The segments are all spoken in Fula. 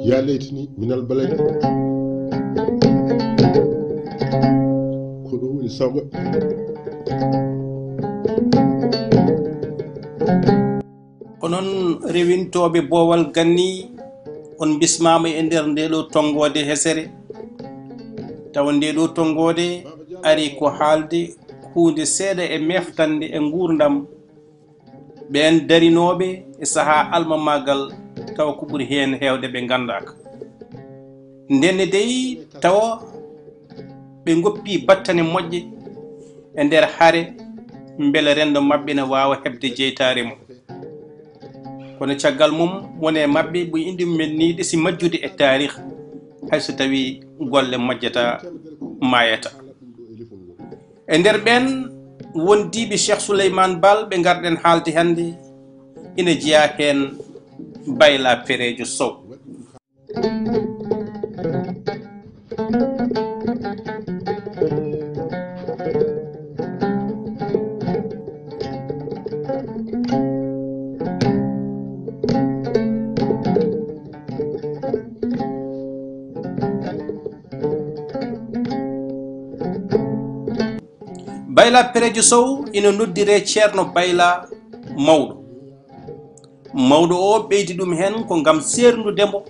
يا ليتني من البلد كلوني سوا onon rewintoɓe boowal ganni on bismama e nder ndeɗo tongode hesere taw ndeɗo tongode ari ko haalde hunde seeɗa e meftande e gurdam ɓen darinoɓe e saaha alma magal taw ko ɓuuri hen hewde ɓe gandaka ndenne dey tawa ɓe goppi battane moƴƴe e nder haare beele rendo mabɓe ne wawa hebde jeytare mum kono caggal mum wone mabɓe ɓe indi mumen ni ɗesi majjude e tarih hayso tawi golle majjata mayata e nder ɓen wondiɓe Cheikh Souleymane Baal ɓe garɗen haalde hande ina jeeya hen Bayla Perejo Sow Bayla Perejo Sow ina noddire ceerno Bayla mawɗo mawɗo o ɓeydi ɗum hen ko gam sernudemo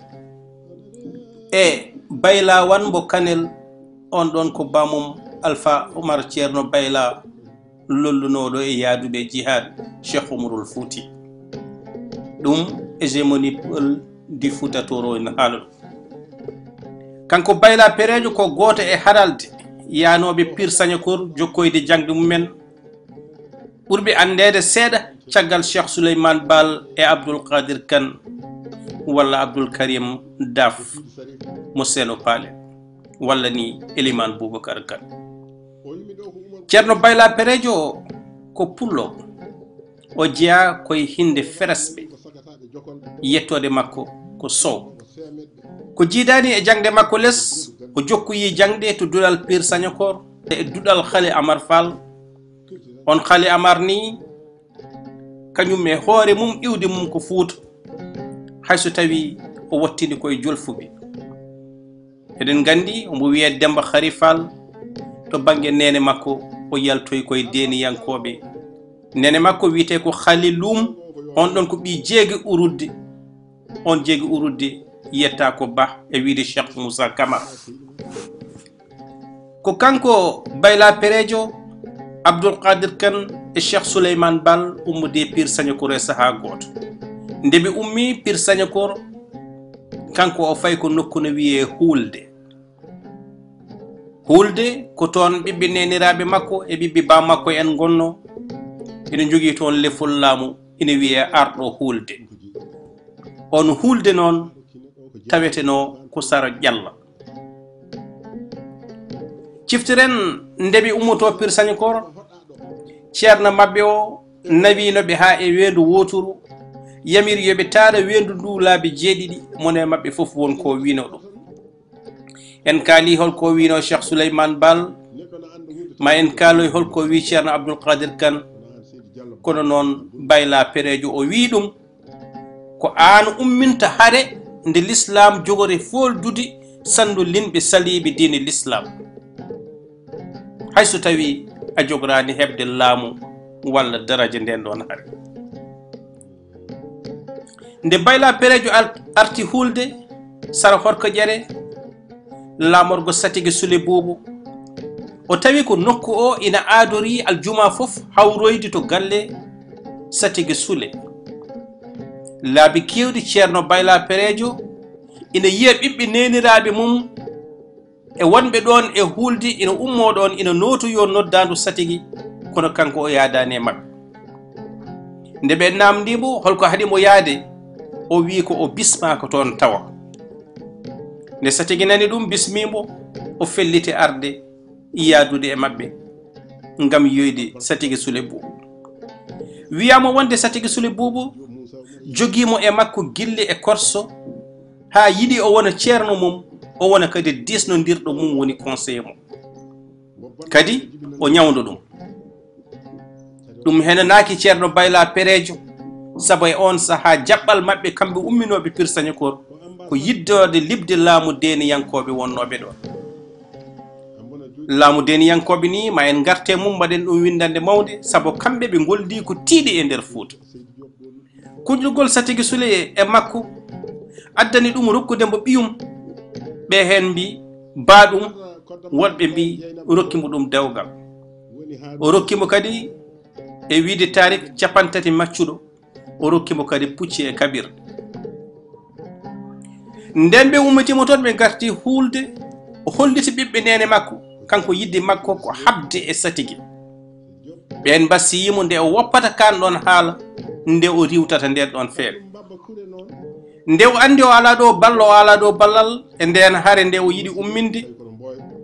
e Bayla wan mbo Kanel on ɗon ko bamum Alpha Oumar ceerno Bayla lollunoɗo e yaaduɓe jihad Cheikh Oumarul Fouti ɗum hégémonie peul du Fouta Toro ina haala ɗum kanko Bayla Perejo ko goto e haralde yanoɓe Pire Sagnakor jokkoyde jangde mumen ɓurɓe andede seeɗa caggal Cheikh Souleymane Baal e Abdoul Kadir Kane walla Abdoul Karim Daf mo Seno Paale walla ni Elimane Boubacar Kane ceerno Bayla Perejo ko pullo o jeeya koye hinde feresɓe yettode makko ko Sow ko jiidani e jangde makko less o jokkoyi jangde to duɗal Pire Sagnakor e duɗal Khali Amar Fall on Khali Amar ni kañum e hoore mum iwde mum ko Fouta hayso tawi o wattini koye jolfuɓe eɗen gandi omo wiye Demba Khari Fall to banggue nene makko o yaltoyi koye deniyankoɓe nene makko wiyete ko Khali Loum on ɗon ko ɓi jeegi urudde on jeegi urudde yetta ko Ba e wiide Cheikh Moussa Camara ko kanko Bayla Perejo Abdoul Kadir Kane e Cheikh Souleymane Baal ummude Pire Sagnakor e saaha goto ndeɓe ummi Pire Sagnakor kanko o fayi ko nokku no wiye Hulde ko toon ɓiɓɓe neniraɓe makko e ɓiɓɓe ba makko en gonno ina jogui toon lefol laamu ina wiye arɗo Hulde on Hulde noon taweteno ko Sara Diallo ciftiren ndeɓe ummoto Pire Sagnakor ceerno mabɓe o nawinoɓe ha e weedu woturu yamiri yoɓe taara wendu ndu laabi jeeɗiɗi mone mabɓe foof won ko wino ɗum en kaali holko wino Cheikh Souleymane Baal ma en kaaloy holko wi ceerno Abdoul Kadir Kane kono noon Bayla Perejo o wi ɗum ko an umminta haare nde l'islam jogori foldude sandu linɓe saliɓe diine l'islam hayso tawi a jograni hebde laamu walla daraja nden ɗon haare nde Bayla Perejo arti Hulde Sara Horko Ƴere lamorgo Satigue Soule Boubou o tawi ko nokku o ina aadori aljuma fof hawroyde to galle Satigue Soule laabi kewɗi ceerno Bayla Perejo ina yiya ɓiɓɓe neniraɓe mum e wonɓe ɗon e Hulde ina ummo ɗon ina notoyo noddandu Satigue kono kanko o yaadani e mabɓe nde ɓe namdimo holko haɗimo yaade o wi ko o bismako toon tawa nde Satigi nani ɗum bismimo o felliti arde yadude e maɓɓe ngam yoyde Satigi Souley Boubou wiyama wonde Satigi Souley Boubou jogimo e makko gille e korso ha yiɗi o wona ceerno mum o wona kadi disnodirɗo mum woni conseiller mum kadi o ñawdo ɗum henanaki ceerno Bayla Perejo sabu e on saha jaɓɓal maɓɓe kamɓe umminoɓe Pire Sagnikor ko yiddode libde laamu deniyankoɓe wonnoɓe ɗo laamu deniyankoɓe ni ma en garte mum mbaɗen ɗum windande mawde sabu kamɓe ɓe goldi ko tiiɗi e nder Fouta kuƴƴugol Satigi Souley e makko addani ɗum rokkude mbo ɓiyum ɓe hen mbi baɗum woɗɓe mbi rokkimo ɗum dewgal o rokkimo kadi e wiide tarik capantati maccuɗo o rokkimo kadi pucci e kabir nden ɓe ummitimo toon ɓe garti hulde o holliti ɓiɓɓe nene makko kanko yidde makko ko habde e Satigi ɓen bassiyimo nde o woppata kan ɗon haala nde o riwtata nden ɗon feere nde o andi o ala ɗo ballo o ala ɗo ballal e nden haare nde o yiɗi umminde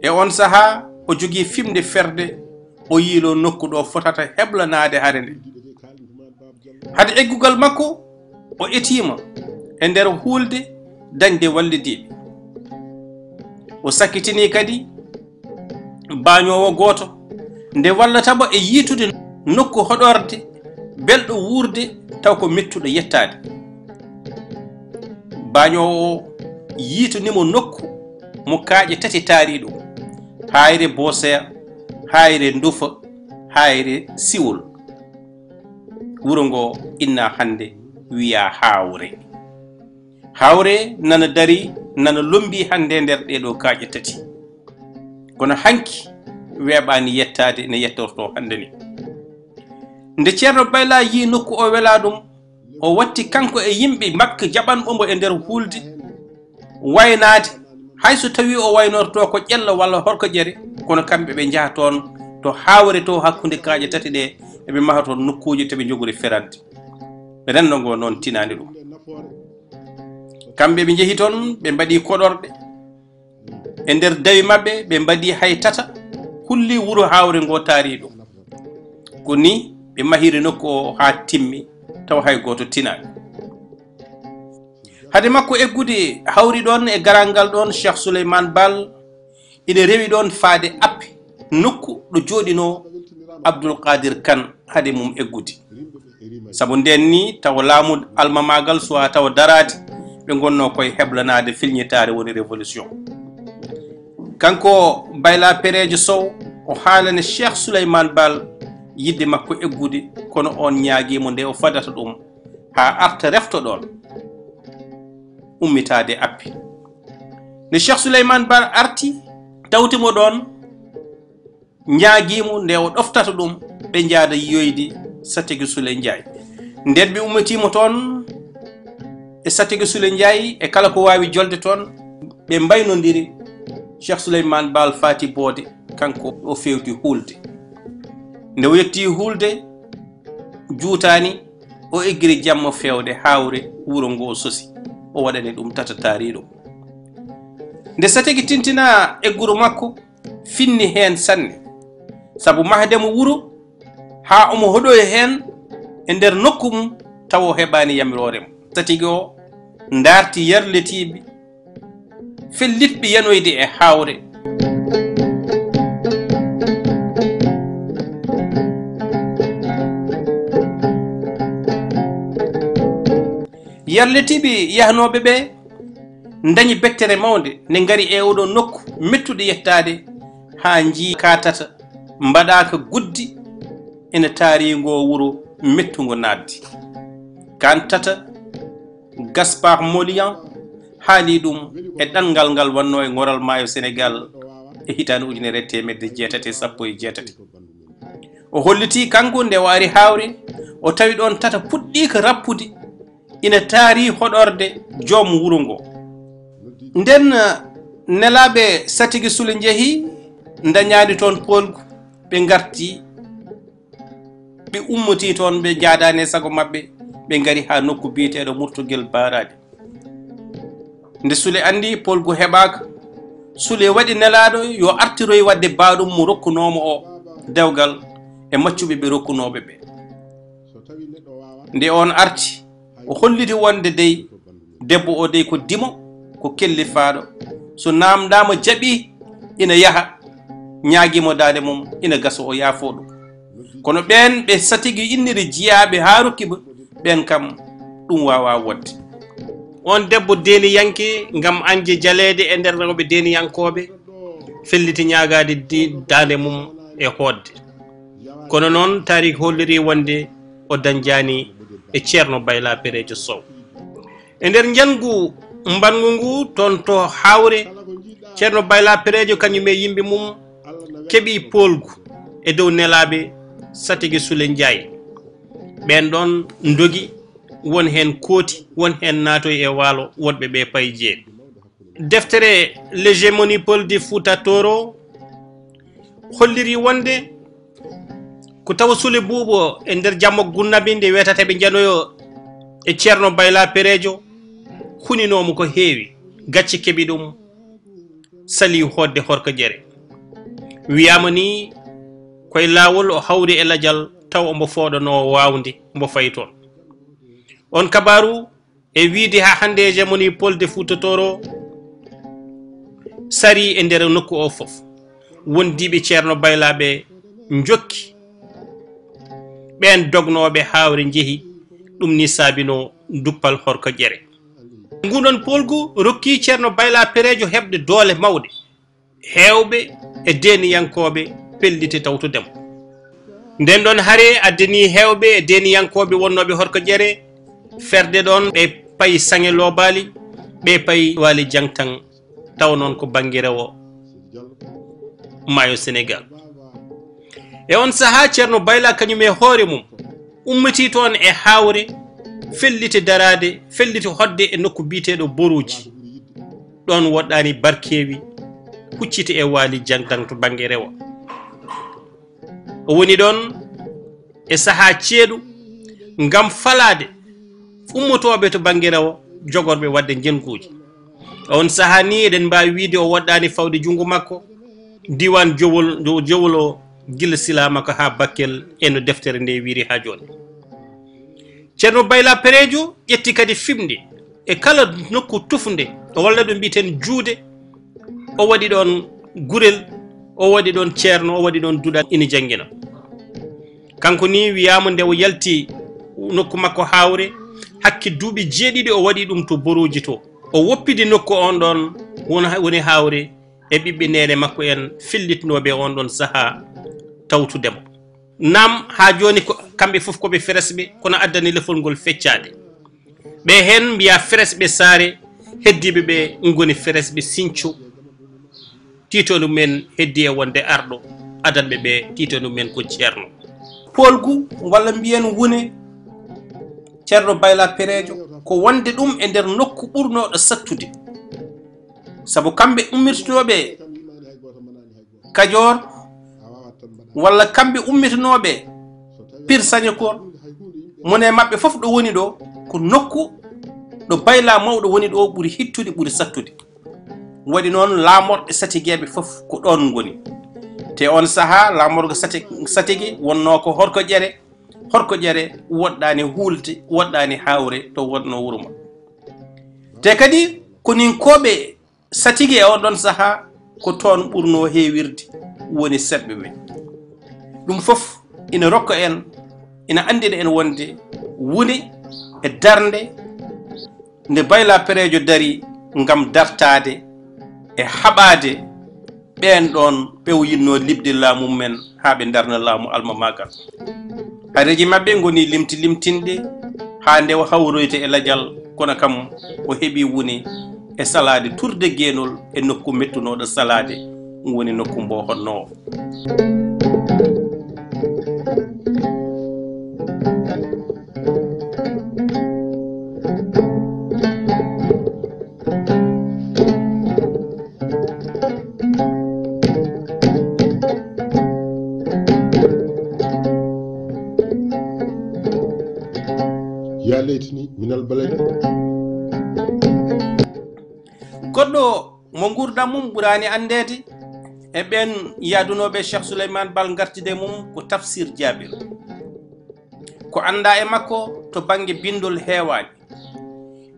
e on saha o jogui fimde ferde o yiilo nokku ɗo fotata heblanade haare nde hade eggugal makko o etima e nder hulde dañde wallidiɓe o sakkitini kadi bañowo goto nde wallatamo e yiitude nokku hoɗorde belɗo wurde taw ko mettuɗo yettade bañowo o yiitunimo nokku mo kaaƴe tati taari ɗum hayre Boseya hayre Ndufa hayre Siwol wuro ngo inna hande wiya Hawre Hawre nana dari nana lombi hande nder ɗeɗo kaaƴe tati kono hanki weeɓani yettade ne yettorto hande ni nde ceerno Bayla yi nokku o wela ɗum o watti kanko e yimɓe makko jaɓanɓomo e nder hulde waynade hayso tawi o waynorto ko ƴella walla horko ƴere kono kamɓe ɓe jaha toon to Hawre to hakkude kaaƴe tati ɗe eɓe maha toon nokkuji toɓe jogori ferande renndo ngo noon tinani ɗum kamɓe ɓe jeehi toon ɓe mbaɗi koɗorɗe e nder dawi maɓɓe ɓe mbaɗi hay tata hulli wuro Hawre ngo taari ɗum ko ni ɓe mahiri nokku o ha timmi taw hay goto tinani hade makko eggude hawri ɗon e garal ngal ɗon Cheikh Souleymane Baal ina rewi ɗon faade appe nokku ɗo jooɗino Abdoul Qadir Kane hade mum eggude sabu nden ni taw laamu almamagal suwa taw darade ɓe gonno koye heblanade filñitare woni révolution kanko Bayla Perejo Sow o haalane Cheikh Souleymane Baal yidde makko eggude kono on ñaaguimo nde o fadata ɗum ha arta refto ɗon ummitade appi nde Cheikh Souleymane Baal arti tawtimo ɗon ñaaguimo nde o ɗoftata ɗum ɓe jaada yiyoyde Satigi Souley Ndiaye nden ɓe ummitimo toon e Satigi Souley Ndiaye e kala ko wawi jolde toon ɓe mbaynodiri Cheikh Souleymane Baal fati boode kanko o fewti hulde nde o yetti hulde juutani o eggiri jamma fewde Hawre wuro ngo sosi o waɗani ɗum tata taariɗo nde Satigi tintina egguru makko finni hen sanne sabu mahdemo wuro ha omo hoɗoy hen e nder nokku mum taw o heɓani yamirore mum Satigi o darti yarletiɓe fellitɓe yanoyde e Hawre yarletiɓe yahnoɓe ɓe dañi bettere mawde nde gari e oɗo nokku mettuɗe yettade ha jii katata mbaɗaka guddi ene taarigo wuro mettugo naddi kan tata Gaspard Molian haali ɗum e ɗanngal ngal wanno e ngoral maayo Sénégal e hitande 1978 o holliti kanko nde waari Hawre o tawi ɗon tata puɗɗika rappude ina taari hoɗorde joom wuro ngo nden nelaɓe Satigi Souley jeehi dañaani toon polgu ɓe garti ɓe ummoti toon ɓe jaadani sago maɓɓe ɓe ngari ha nokku biyeteɗo murtugel barade nde Sule andi polgu heɓaka Sule waɗi nelaɗo yo artiroy wadde baɗum mo rokkunomo o dewgal e maccuɓe ɓe rokkunoɓe ɓe nde on arti o holliti wonde dey debbo o dey ko dimo ko kellifaɗo so namdama jaaɓi ina yaha ñaguimo dade mum ina gasa o yaafo ɗum kono ɓen ɓe satigi inniri jiyaɓe ha rokkiɓe ɓen kam ɗum wawa wodde on debbo deniyanke ngam anje jalede e nder rewɓe deniyankoɓe felliti ñagade dande mum e hodde kono noon tarik holliri wonde o dañjani e ceerno Bayla Péréjo Sow e nder jangu mbangu ngu toon to hawre ceerno Bayla Péréjo kañum e yimɓe mum keeɓi polgu e dow nelaɓe Satigi Sule Ndiaye ɓen ɗon dogi won hen kooti won hen natoy e waalo wonɓe ɓe payi jeeɗi deftere l'hégémonie Peul du Fouta Toro holliri wonde ko tawa Sule Buuɓo e nder jammo gunnabi nde wiyata ɓe janoyo e ceerno Bayla Péréjo huninomo ko heewi gacci keeɓi ɗum sali hodde Horko Diéré wiyama ni koye lawol o hawri e ladial taw omo fooɗano wawde mbo fayi toon on kabaru e wiide ha hande hégémonie Peul du Fouta Toro sari e nder nokku o foof wondiɓe ceerno Bayla ɓe jokki ɓen dognoɓe hawre jeehi ɗum ni saabino duppal Horko Diéré ngundon polgu rokki ceerno Bayla Péréjo heɓde doole mawɗe hewɓe e deniyankoɓe pelliti tawtudemo nden ɗon haare addani hewɓe e deniyankoɓe wonnoɓe Horko Diéré ferde ɗon ɓe payi Sange Lobali ɓe payi Waly Diangtan taw noon ko banggue rewo maayo Sénégal e on saaha ceerno Bayla kañum e hoore mum ummiti toon e hawre felliti darade felliti hodde e nokku biteɗo Boruji ɗon woɗɗani Barkewi hucciti e Waly Diangtan to banggue rewo o woni ɗon e saaha ceeɗu ngam falade ummotoɓe to banggue rewo jogorɓe wadde jenkuji on saaha ni eɗen mbawi wiide o woɗɗani fawde junggo makko diwan jowol o gila sila makko ha Bakel eno deftere nde wiri ha joni ceerno Bayla Péréjo ƴetti kadi fimde e kala nokku tufde o walla ɗum mbiten juude o waɗi ɗon gurel o waɗi ɗon ceerno o waɗi ɗon duɗal ina jangguina kanko ni wiyama nde o yalti nokku makko hawre hakke duuɓi jeeɗiɗi o waɗi ɗum to Boruji to o woppidi nokku on ɗon woni hawre e ɓiɓɓe nene makko en fellitinoɓe on ɗon saaha tawtudemo nam ha joni kamɓe foof koɓe feresɓe kono addani lefol ngol feccade ɓe hen mbiya feresɓe Saare heddiɓe ɓe goni feresɓe Sinthiou titonu men heddi e wonde arɗo adanɓe ɓe titonu men ko ceerno polgu walla mbiyen wune ceerno Bayla Péréjo ko wonde ɗum e nder nokku ɓurnoɗo sattude saabu kamɓe ummittoɓe Kajoor walla kamɓe ummitanoɓe Pire Sagnakor mone mabɓe foof ɗo woni ɗo ko nokku ɗo Bayla mawɗo woni ɗo ɓuri hittude ɓuri sattude waɗi noon laamorɓe satigueɓe foof ko ɗon goni te on saaha laamorgo satigi wonno ko Horko Diéré Horko Diéré woɗɗani hulde woɗɗani hawre to wonno wuuro ma te kadi konin koɓe satigi e on ɗon saaha ko toon ɓurno heewirde woni seɓɓe ɓe ɗum fof ina rokka en ina andina en wonde wune e darde nde Bayla Péréjo dari ngam dartade e haɓade ɓen ɗon ɓewyinno libde laamu men ha ɓe darna laamu Alma Magal hareji mabɓe goni limtinɗe ha nde o hawroyte e ladial kono kam o heeɓi wune e salade turde guenol e nokku mettunoɗo salade woni nokku mbo honno balay goɗɗo mo gurdam mum ɓurani andede e ɓen yadunoɓe Cheikh Souleymane Bal gartide mum ko Tafsir Jabir ko anda e makko to banggue bindol heewani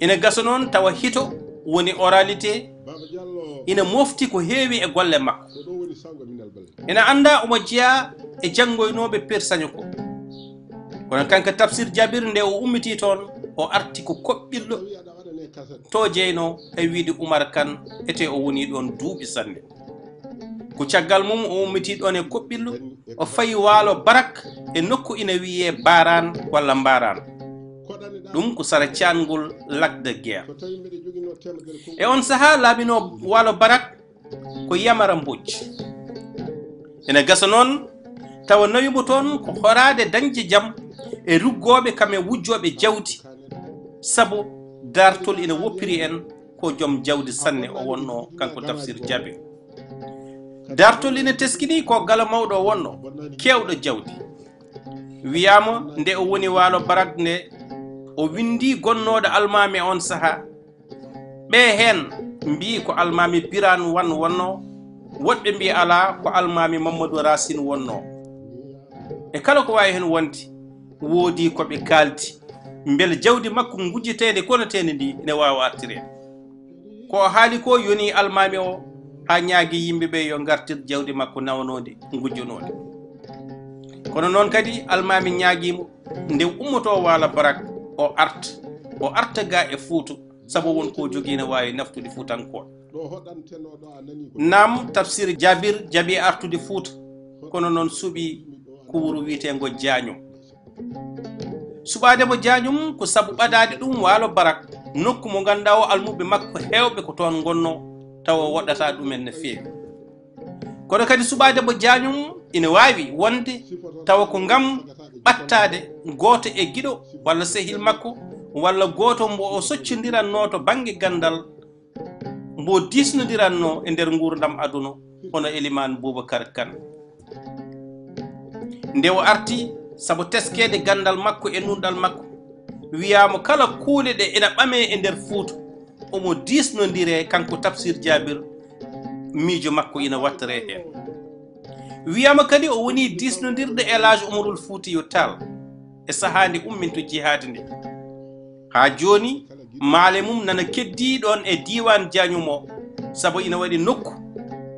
ina gasa noon tawa hito woni oralité ina mofti ko heewi e golle makko ina anda omo jeeya e janggoynoɓe persagne ko kono kanko Tafsir Jabir nde o ummiti toon o arti ko koɓɓilɗo to jeyno e wiide Oumar Kane ete o woni ɗon duuɓi sanne ko caggal mum o ummiti ɗon e koɓɓillo o fayi waalo Barak e nokku ina wiye Baran walla Mbaran ɗum ko sara cangol Lac de Guiers e on saaha laabino waalo Barak ko Yamara Mbodj ene gasa noon tawa nawimo toon ko horade dañde jaam e ruggoɓe kam e wujjoɓe jawdi sabu dartol ina woppiri en ko joom jawdi sanne o wonno kanko Tafsir Jabir dartol ina teskini ko gala mawɗo o wonno kewɗo jawdi wiyama nde o woni waalo Barak nde o windi gonnoɗo almami on saaha ɓe hen mbi ko almami Birane Wane wonno woɗɓe mbi ala ko almami Mamadou Racine wonno e kala ko wawi hen wonde woodi koɓe kaldi beele jawdi makko gujjitede konotede ndi ne wawa artirede ko haali ko yoni almami o ha ñaagui yimɓeɓe yo gartir jawdi makko nawanode gujjonode kono noon kadi almami ñaaguimo nde ummoto waalo Barak o arta ga e Fouta saabu won ko jogui ne wawi naftude Fuutankoɓe nam Tafsir Jabir jaaɓi artude Fouta kono noon suuɓi ko wuro wiyetego Diagnum suɓademo Diagnum ko saabu ɓadade ɗum waalo Barak nokku mo ganduɗa o almuɓe makko hewɓe ko toon gonno tawa woɗɗata ɗumen no feewi kono kadi suɓademo Diagnum ina wawi wonde tawa ko ngam ɓattade goto e guiɗo walla sehil makko walla goto mbo o soccodiranno to banggue gandal mbo disnodiranno e nder gurdam aduna hono Elimane Boubacar Kane nde o arti saabu teskede gandal makko e nunɗal makko wiyama kala kuule ɗe ina ɓame e nder Fouta omo disnodire kanko Tafsir Jabir miijo makko ina wattere hen wiyama kadi o woni disnodirde Elage Oumarul Foutiyou Tall e sahade umminto jihade nde ha joni maale mum nana keddi ɗon e diwan Diagnum o saabu ina waɗi nokku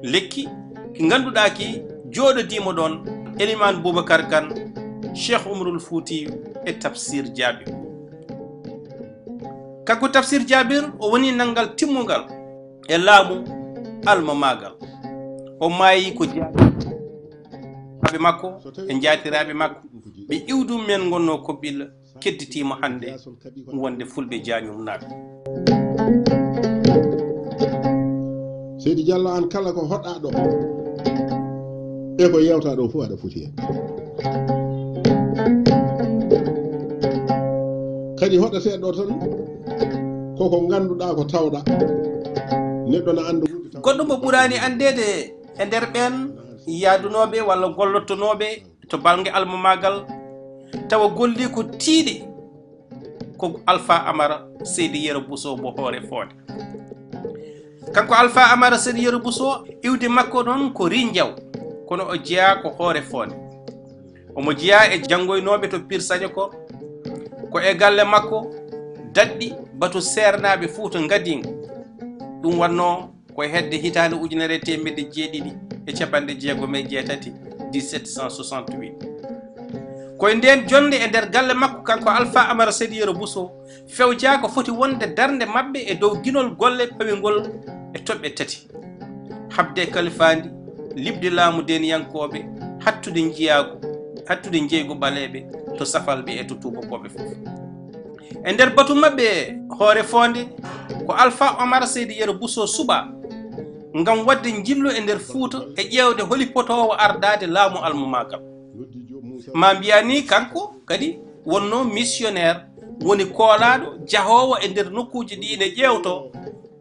lekki ki ganduɗa ki joɗodimo ɗon Elimane Boubacar Kane Cheikh Oumarul Foutiyou e Tafsir Jabir kanko Tafsir Jabir o woni nanngal timmugal e laamu alma magal o maayi ko jaaɓe makko e jaatiraɓe makko ɓe iwdum men gonno koɓɓilla kedditimo hande wonde fulɓe Diagnum naaɓe Seydi Diallo an kala ko hoɗɗa ɗo e ko yewta ɗo fof aɗa foti hen kadi hoɗete ɗo tan koko ganduɗa ko tawɗa neɗɗo na anda goɗɗo mo ɓurani andede e nder ɓen yaadunoɓe walla gollotonoɓe to balgue alma magal tawa golli ko tiiɗe ko Alpha Amara Seydi Yero Bousso mo hoore Fodé kanko Alpha Amara Seydi Yero Bousso iwde makko noon ko Rindiaw kono o jeeya ko hoore Fodé omo jeeya e janggoynoɓe to Pirsagne ko e galle makko daɗɗi bato sernaɓe Fouta gadinga ɗum wanno koye hedde hitande 1968 1768 koye nden jonde e nder galle makko kanko Alpha Amara Seydi Yero Bousso fewja ko foti wonde darde mabɓe e dow guinol golle pawigol e toɓɓe tati habde kalifandi libde laamu deniyankoɓe hattude jeygu ɓaleɓe to safalɓe e to tubakoɓe fof e nder batu mabɓe hoore Fodé ko Alpha Amara Seydi Yero Bousso suɓa ngam wadde jillu e nder Fouta e ƴewde holi potowo ardade laamu alma magal ma mbiya ni kanko kadi wonno missionnaire woni koolaɗo jahowo e nder nokkuji ɗi ine ƴewto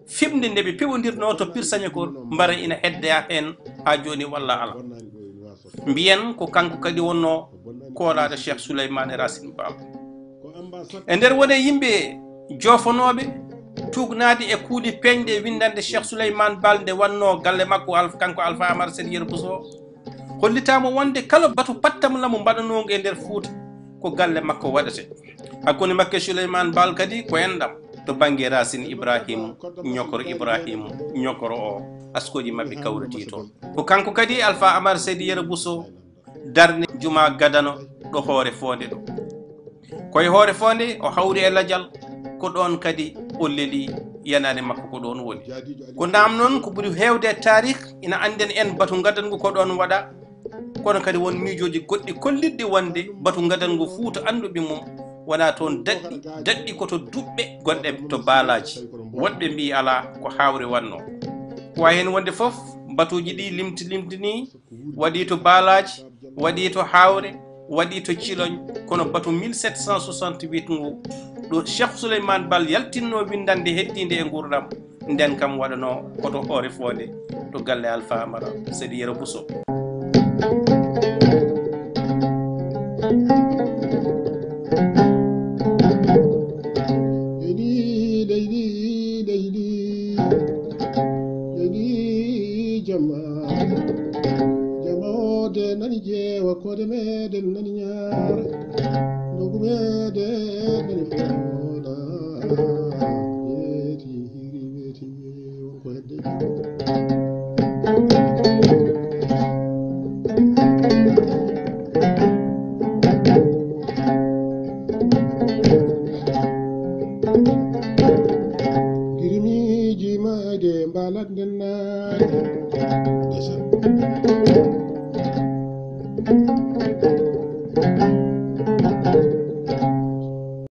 fimde nde ɓe peɓodirno to Pirsagne ko mbara ina hedda hen ha joni walla ala mbiyen ko kanko kadi wonno koolaɗo Cheikh Souleymane Racine Baba e nder wone yimɓe jofonoɓe tugnade e kuuɗe peñɗe windande Cheikh Souleymane Baal nde wanno galle makko kanko Alpha Amar Seydi Yero Bousso hollitama wonde kala batu pattamla mo mbaɗanogo e nder Fouta ko galle makko waɗete hakkunde makke Souleymane Baal kadi ko enɗam to banggue Racine Ibrahim ñokoro o askoji mabɓe kawriti toon ko kanko kadi Alpha Amar Seydi Yero Bousso darne juma gadano ɗo hoore fonde ɗo koye hoore fonde o hawri e ladial ko ɗon kadi o leeli yanade makko ko ɗon woni ko ndam noon ko ɓuri hewde e tarih ina anden en batu gadangu ko ɗon waɗa kono kadi won miijoji goɗɗi kollidɗi wonde batu gadangu Fouta anduɓe mum wona toon daɗɗi koto duɓɓe gonɗe to baalaji woɗɓe mbi ala ko hawre wanno ko hen wonde foof batuji ɗi limtini waɗi to baalaji waɗi to hawre waɗi to Ciloñ kono batu 1768 ngu ɗo Cheikh Souleymane Baal yaltinno windande heddinde e gurdam nden kam waɗano koto hoore fonde to galle Alpha Amara Seydi Yero Bousso